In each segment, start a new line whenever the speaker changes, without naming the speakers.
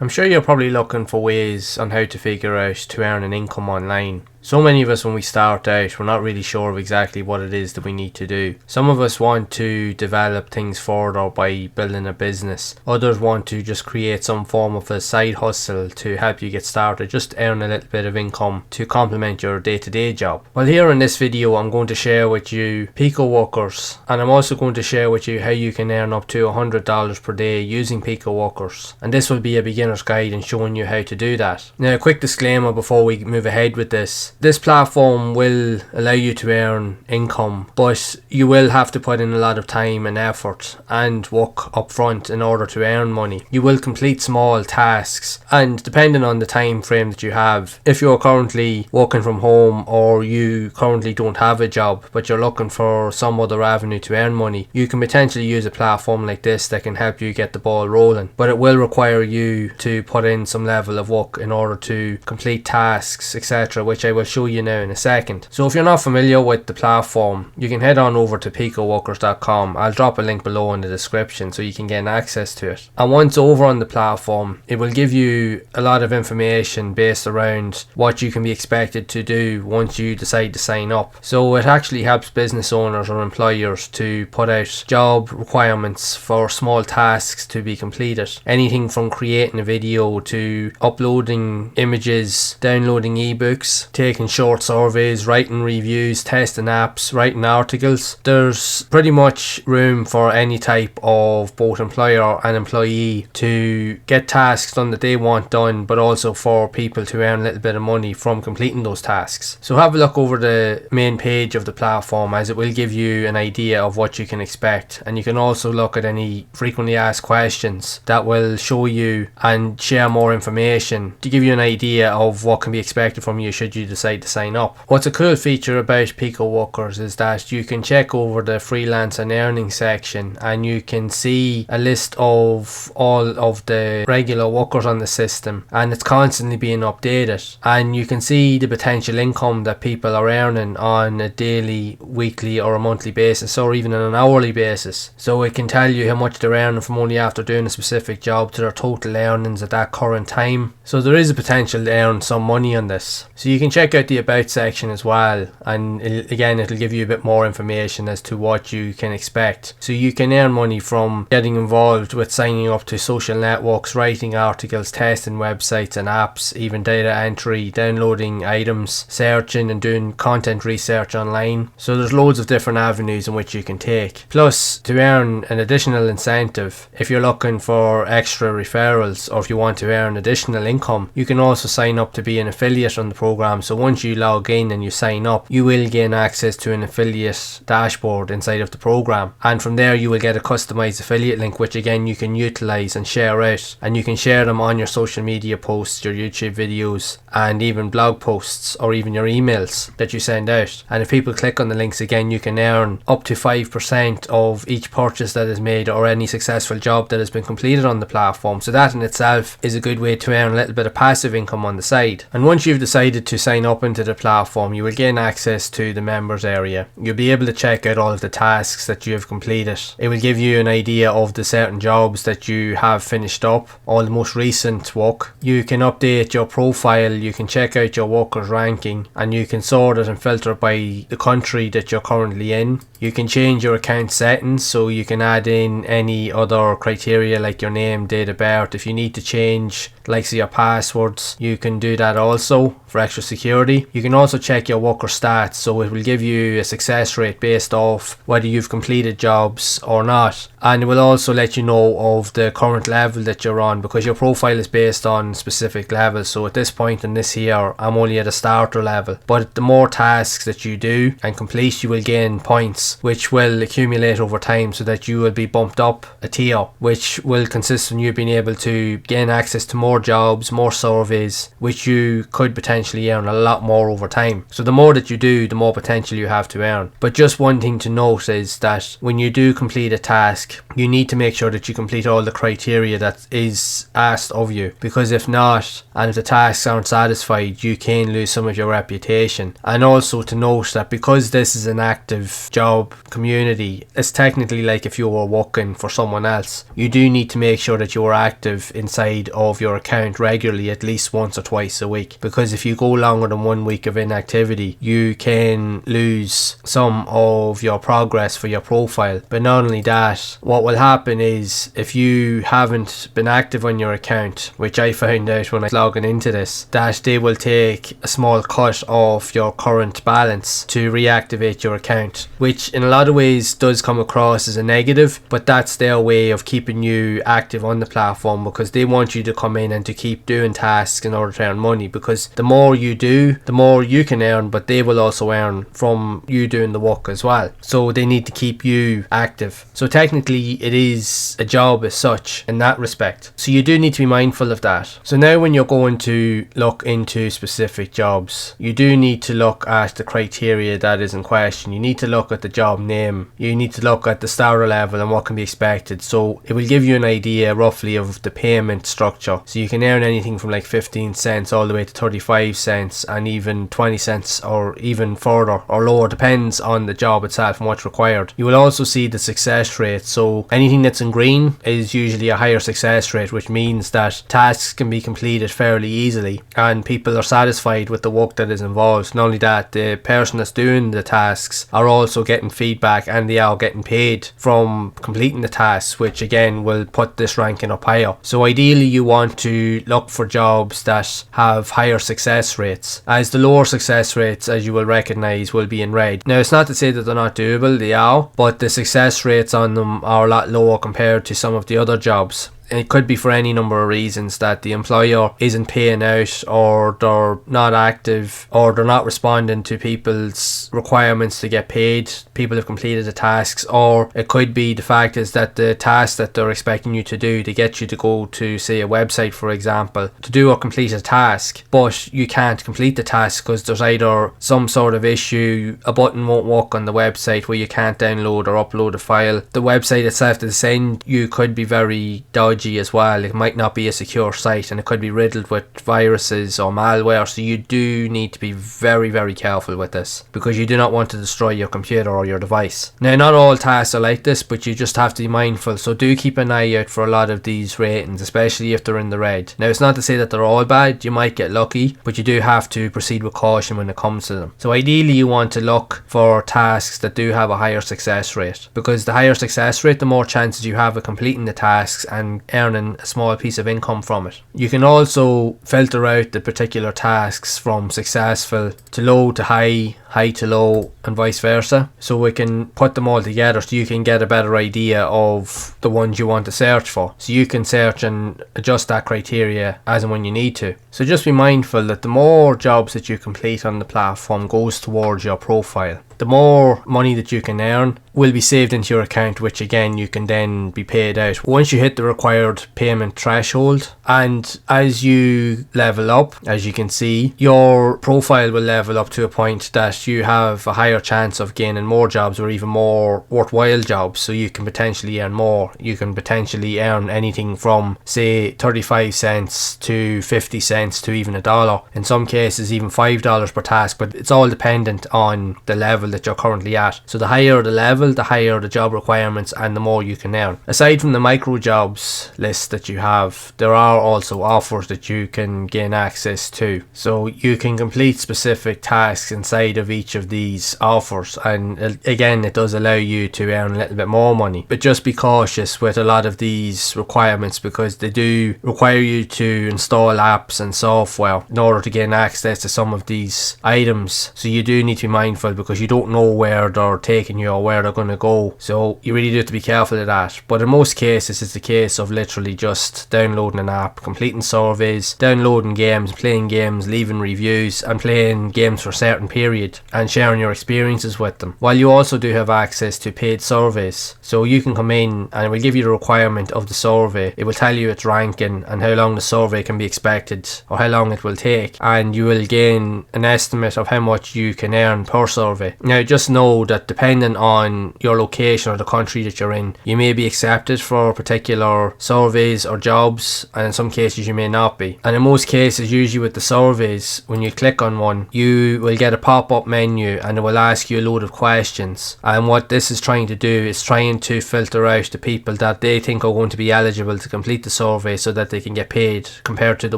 I'm sure you're probably looking for ways on how to figure out to earn an income online. So many of us, when we start out, we're not really sure of exactly what it is that we need to do. Some of us want to develop things further by building a business. Others want to just create some form of a side hustle to help you get started, just earn a little bit of income to complement your day-to-day job. Well, here in this video, I'm going to share with you picoworkers, and I'm also going to share with you how you can earn up to $100 per day using picoworkers. And this will be a beginner's guide in showing you how to do that. Now, a quick disclaimer before we move ahead with this. This platform will allow you to earn income, but you will have to put in a lot of time and effort and work up front in order to earn money. You will complete small tasks, and depending on the time frame that you have, if you're currently working from home or you currently don't have a job but you're looking for some other avenue to earn money, you can potentially use a platform like this that can help you get the ball rolling. But it will require you to put in some level of work in order to complete tasks, etc., which I will show you now in a second. So if you're not familiar with the platform, you can head on over to picoworkers.com. I'll drop a link below in the description so you can get access to it. And once over on the platform, it will give you a lot of information based around what you can be expected to do once you decide to sign up. So it actually helps business owners or employers to put out job requirements for small tasks to be completed. Anything from creating a video to uploading images, downloading ebooks, taking short surveys, writing reviews, testing apps, writing articles. There's pretty much room for any type of both employer and employee to get tasks done that they want done, but also for people to earn a little bit of money from completing those tasks. So have a look over the main page of the platform, as it will give you an idea of what you can expect, and you can also look at any frequently asked questions that will show you and share more information to give you an idea of what can be expected from you should you decide to sign up. What's a cool feature about picoworkers is that you can check over the freelance and earning section and you can see a list of all of the regular workers on the system, and it's constantly being updated, and you can see the potential income that people are earning on a daily, weekly or a monthly basis, or even on an hourly basis. So it can tell you how much they're earning from only after doing a specific job to their total earnings at that current time. So there is a potential to earn some money on this. So you can check out the about section as well, and it'll give you a bit more information as to what you can expect. So you can earn money from getting involved with signing up to social networks, writing articles, testing websites and apps, even data entry, downloading items, searching and doing content research online. So there's loads of different avenues in which you can take. Plus, to earn an additional incentive, if you're looking for extra referrals or if you want to earn additional income, you can also sign up to be an affiliate on the program. So once you log in and you sign up, you will gain access to an affiliate dashboard inside of the program, and from there you will get a customized affiliate link, which again you can utilize and share out, and you can share them on your social media posts, your YouTube videos, and even blog posts, or even your emails that you send out. And if people click on the links, again you can earn up to 5% of each purchase that is made or any successful job that has been completed on the platform. So that in itself is a good way to earn a little bit of passive income on the side. And once you've decided to sign up into the platform, you will gain access to the members area. You'll be able to check out all of the tasks that you have completed. It will give you an idea of the certain jobs that you have finished up, all the most recent work. You can update your profile, you can check out your workers ranking, and you can sort it and filter by the country that you're currently in. You can change your account settings, so you can add in any other criteria like your name, date of birth. If you need to change like your passwords, you can do that also for extra security. You can also check your worker stats, so it will give you a success rate based off whether you've completed jobs or not, and it will also let you know of the current level that you're on, because your profile is based on specific levels. So at this point in this year, I'm only at a starter level, but the more tasks that you do and complete, you will gain points which will accumulate over time, so that you will be bumped up a tier, which will consist in you being able to gain access to more jobs, more surveys, which you could potentially earn a lot more over time. So the more that you do, the more potential you have to earn. But just one thing to note is that when you do complete a task, you need to make sure that you complete all the criteria that is asked of you, because if not, and if the tasks aren't satisfied, you can lose some of your reputation. And also to note that because this is an active job community, it's technically like if you were working for someone else. You do need to make sure that you are active inside of your account regularly, at least once or twice a week, because if you go longer than 1 week of inactivity, you can lose some of your progress for your profile. But not only that, what will happen is if you haven't been active on your account, which I found out when I logged into this, that they will take a small cut off your current balance to reactivate your account, which in a lot of ways does come across as a negative, but that's their way of keeping you active on the platform, because they want you to come in and to keep doing tasks in order to earn money, because the more you do, the more you can earn, but they will also earn from you doing the work as well. So they need to keep you active. So technically it is a job as such in that respect. So you do need to be mindful of that. So now when you're going to look into specific jobs, you do need to look at the criteria that is in question. You need to look at the job name. You need to look at the starter level and what can be expected. So it will give you an idea roughly of the payment structure. So you can earn anything from like 15 cents all the way to 35 cents and even 20 cents or even further or lower, depends on the job itself and what's required. You will also see the success rate. So anything that's in green is usually a higher success rate, which means that tasks can be completed fairly easily and people are satisfied with the work that is involved. Not only that, the person that's doing the tasks are also getting feedback and they are getting paid from completing the tasks, which again will put this ranking up higher. So ideally you want to look for jobs that have higher success rates, as the lower success rates, as you will recognize, will be in red. Now it's not to say that they're not doable, they are, but the success rates on them are a lot lower compared to some of the other jobs. It could be for any number of reasons, that the employer isn't paying out, or they're not active, or they're not responding to people's requirements to get paid. People have completed the tasks, or it could be the fact is that the task that they're expecting you to do, to get you to go to say a website for example, to do or complete a task, but you can't complete the task because there's either some sort of issue, a button won't work on the website where you can't download or upload a file. The website itself that they send you could be very dodgy as well. It might not be a secure site and it could be riddled with viruses or malware, so you do need to be very, very careful with this, because you do not want to destroy your computer or your device. Now not all tasks are like this, but you just have to be mindful, so do keep an eye out for a lot of these ratings, especially if they're in the red. Now it's not to say that they're all bad, you might get lucky, but you do have to proceed with caution when it comes to them. So ideally you want to look for tasks that do have a higher success rate, because the higher success rate, the more chances you have of completing the tasks and earning a small piece of income from it. You can also filter out the particular tasks from successful to low to high, high to low, and vice versa, so we can put them all together so you can get a better idea of the ones you want to search for, so you can search and adjust that criteria as and when you need to. So just be mindful that the more jobs that you complete on the platform goes towards your profile. The more money that you can earn will be saved into your account, which again you can then be paid out once you hit the required payment threshold. And as you level up, as you can see, your profile will level up to a point that you have a higher chance of gaining more jobs, or even more worthwhile jobs, so you can potentially earn more. You can potentially earn anything from say 35 cents to 50 cents to even $1, in some cases even $5 per task, but it's all dependent on the level that you're currently at. So the higher the level, the higher the job requirements, and the more you can earn. Aside from the micro jobs list that you have, there are also offers that you can gain access to, so you can complete specific tasks inside of each of these offers, and again it does allow you to earn a little bit more money. But just be cautious with a lot of these requirements, because they do require you to install apps and software in order to gain access to some of these items. So you do need to be mindful, because you don't know where they're taking you or where they're going to go, so you really do have to be careful of that. But in most cases it's a case of literally just downloading an app app, completing surveys, downloading games, playing games, leaving reviews, and playing games for a certain period, and sharing your experiences with them. While you also do have access to paid surveys, so you can come in and it will give you the requirement of the survey. It will tell you its ranking and how long the survey can be expected, or how long it will take, and you will gain an estimate of how much you can earn per survey. Now just know that depending on your location or the country that you're in, you may be accepted for particular surveys or jobs, and in some cases you may not be. And in most cases, usually with the surveys, when you click on one, you will get a pop-up menu and it will ask you a load of questions, and what this is trying to do is trying to filter out the people that they think are going to be eligible to complete the survey so that they can get paid compared to the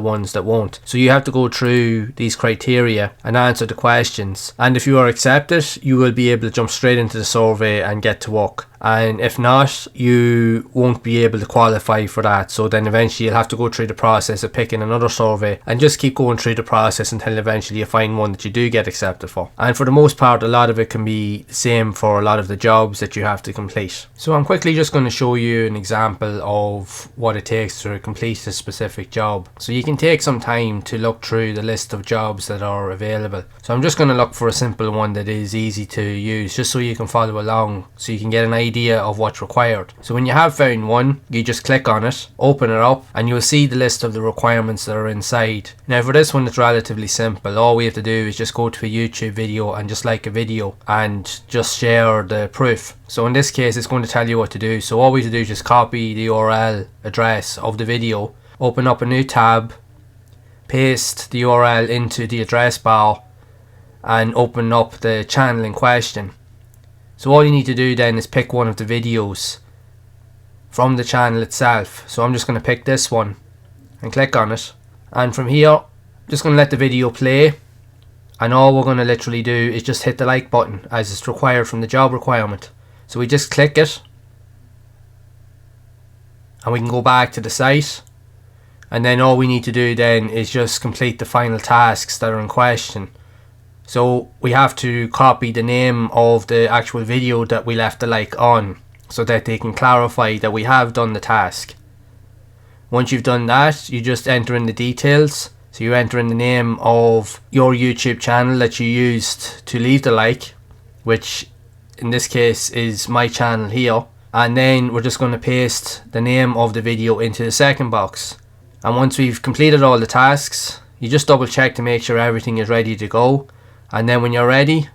ones that won't. So you have to go through these criteria and answer the questions, and if you are accepted, you will be able to jump straight into the survey and get to work. And if not, you won't be able to qualify for that. So then eventually you'll have to go through the process of picking another survey and just keep going through the process until eventually you find one that you do get accepted for. And for the most part, a lot of it can be the same for a lot of the jobs that you have to complete. So I'm quickly just going to show you an example of what it takes to complete a specific job. So you can take some time to look through the list of jobs that are available. So I'm just going to look for a simple one that is easy to use, just so you can follow along, so you can get an idea of what's required. So when you have found one, you just click on it, open it up, and you'll see the list of the requirements that are inside. Now for this one, it's relatively simple. All we have to do is just go to a YouTube video and just like a video and just share the proof. So in this case, it's going to tell you what to do. So all we have to do is just copy the URL address of the video, open up a new tab, paste the URL into the address bar, and open up the channel in question. So all you need to do then is pick one of the videos from the channel itself. So I'm just going to pick this one and click on it, and from here I'm just going to let the video play, and all we're going to literally do is just hit the like button as it's required from the job requirement. So we just click it and we can go back to the site, and then all we need to do then is just complete the final tasks that are in question. So we have to copy the name of the actual video that we left the like on, so that they can clarify that we have done the task. Once you've done that, you just enter in the details. So you enter in the name of your YouTube channel that you used to leave the like, which in this case is my channel here. And then we're just going to paste the name of the video into the second box. And once we've completed all the tasks, you just double check to make sure everything is ready to go. And then when you're ready,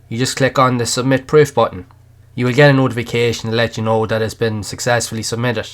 you just click on the submit proof button. You will get a notification to let you know that it's been successfully submitted.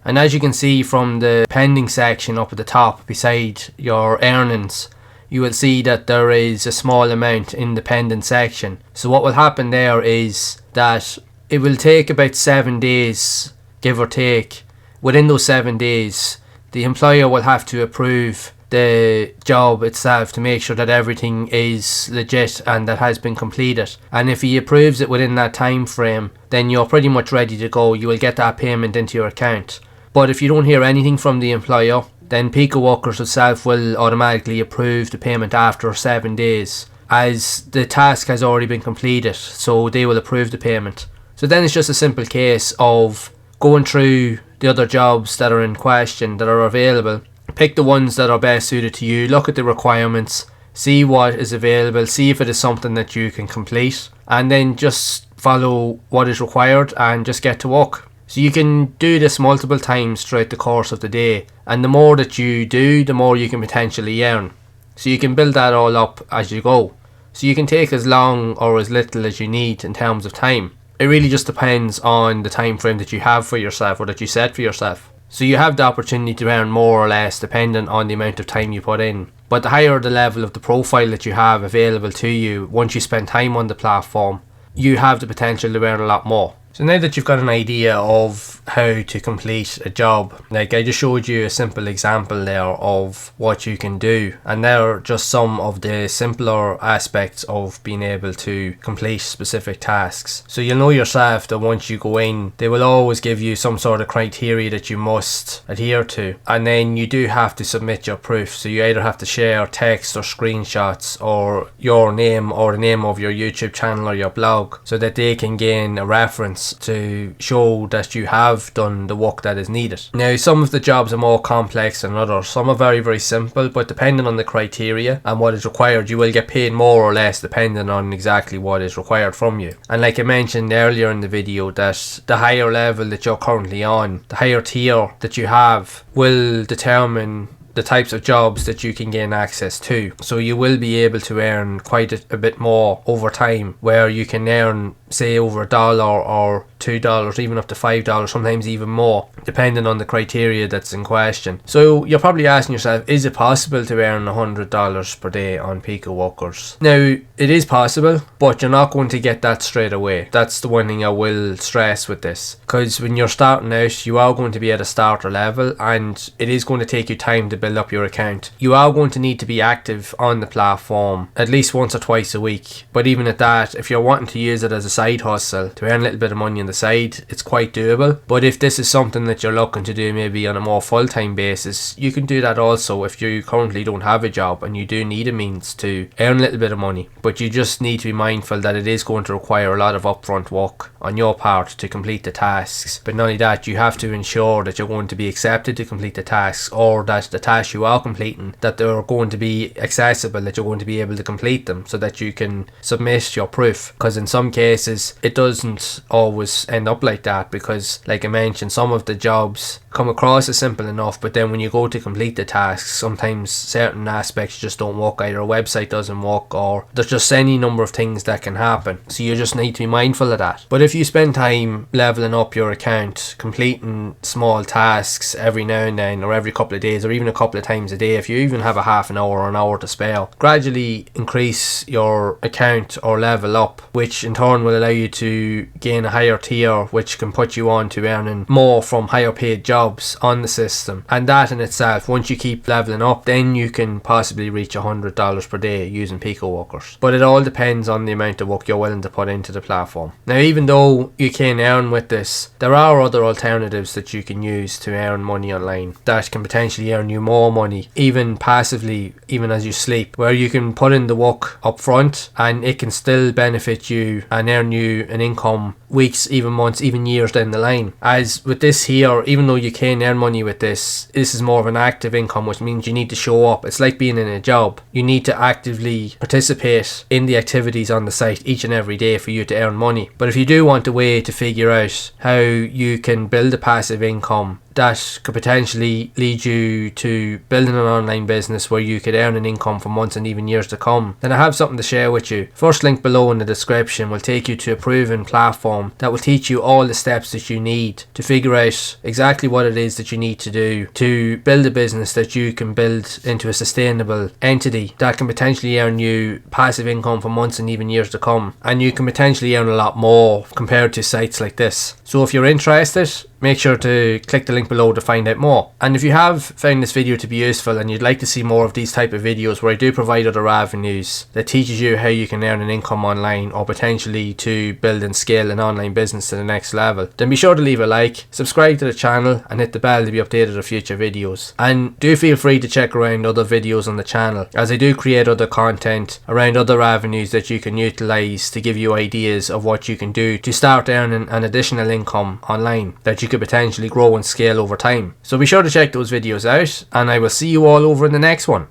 And as you can see from the pending section up at the top beside your earnings, you will see that there is a small amount in the pending section. So what will happen there is that it will take about 7 days, give or take. Within those 7 days, the employer will have to approve the job itself to make sure that everything is legit and that has been completed. And if he approves it within that time frame, then you're pretty much ready to go. You will get that payment into your account. But if you don't hear anything from the employer, then picoworkers itself will automatically approve the payment after 7 days, as the task has already been completed, so they will approve the payment. So then it's just a simple case of going through the other jobs that are in question, that are available. Pick the ones that are best suited to you, look at the requirements, see what is available, see if it is something that you can complete, and then just follow what is required and just get to work. So you can do this multiple times throughout the course of the day, and the more that you do, the more you can potentially earn. So you can build that all up as you go. So you can take as long or as little as you need in terms of time. It really just depends on the time frame that you have for yourself, or that you set for yourself. So you have the opportunity to earn more or less depending on the amount of time you put in. But the higher the level of the profile that you have available to you, once you spend time on the platform, you have the potential to earn a lot more. So now that you've got an idea of how to complete a job, like I just showed you a simple example there of what you can do, and there are just some of the simpler aspects of being able to complete specific tasks. So you'll know yourself that once you go in, they will always give you some sort of criteria that you must adhere to, and then you do have to submit your proof. So you either have to share text or screenshots or your name or the name of your YouTube channel or your blog, so that they can gain a reference evidence to show that you have done the work that is needed. Now, some of the jobs are more complex than others. Some are very, very simple, but depending on the criteria and what is required, you will get paid more or less depending on exactly what is required from you. And like I mentioned earlier in the video, that the higher level that you're currently on, the higher tier that you have, will determine the types of jobs that you can gain access to. So you will be able to earn quite a bit more over time, where you can earn, say, over $1 or $2, even up to $5, sometimes even more, depending on the criteria that's in question. So you're probably asking yourself, is it possible to earn $100 per day on picoworkers? Now, it is possible, but you're not going to get that straight away. That's the one thing I will stress with this, because when you're starting out, you are going to be at a starter level, and it is going to take you time to build up your account. You are going to need to be active on the platform at least once or twice a week, but even at that, if you're wanting to use it as a side hustle to earn a little bit of money on the side, it's quite doable. But if this is something that you're looking to do maybe on a more full-time basis, you can do that also if you currently don't have a job and you do need a means to earn a little bit of money. But you just need to be mindful that it is going to require a lot of upfront work on your part to complete the tasks. But not only that, you have to ensure that you're going to be accepted to complete the tasks, or that the tasks you are completing, that they're going to be accessible, that you're going to be able to complete them so that you can submit your proof. Because in some cases it doesn't always end up like that, because like I mentioned, some of the jobs come across as simple enough, but then when you go to complete the tasks, sometimes certain aspects just don't work. Either a website doesn't work, or there's just any number of things that can happen, so you just need to be mindful of that. But if you spend time leveling up your account, completing small tasks every now and then, or every couple of days, or even a couple of times a day, if you even have a half an hour or an hour to spare, gradually increase your account or level up, which in turn will allow you to gain a higher tier, which can put you on to earning more from higher paid jobs on the system. And that in itself, once you keep leveling up, then you can possibly reach $100 per day using picoworkers. But it all depends on the amount of work you're willing to put into the platform. Now, even though you can earn with this, there are other alternatives that you can use to earn money online that can potentially earn you more money, even passively, even as you sleep, where you can put in the work up front and it can still benefit you and earn you an income weeks, even months, even years down the line. As with this here, even though you can earn money with this is more of an active income, which means you need to show up. It's like being in a job. You need to actively participate in the activities on the site each and every day for you to earn money. But if you do want a way to figure out how you can build a passive income that could potentially lead you to building an online business where you could earn an income for months and even years to come, then I have something to share with you. First link below in the description will take you to a proven platform that will teach you all the steps that you need to figure out exactly what it is that you need to do to build a business that you can build into a sustainable entity that can potentially earn you passive income for months and even years to come. And you can potentially earn a lot more compared to sites like this. So if you're interested, make sure to click the link below to find out more. And if you have found this video to be useful and you'd like to see more of these type of videos where I do provide other avenues that teaches you how you can earn an income online, or potentially to build and scale an online business to the next level, then be sure to leave a like, subscribe to the channel and hit the bell to be updated of future videos. And do feel free to check around other videos on the channel, as I do create other content around other avenues that you can utilize to give you ideas of what you can do to start earning an additional income online that you could potentially grow and scale over time. So be sure to check those videos out, and I will see you all over in the next one.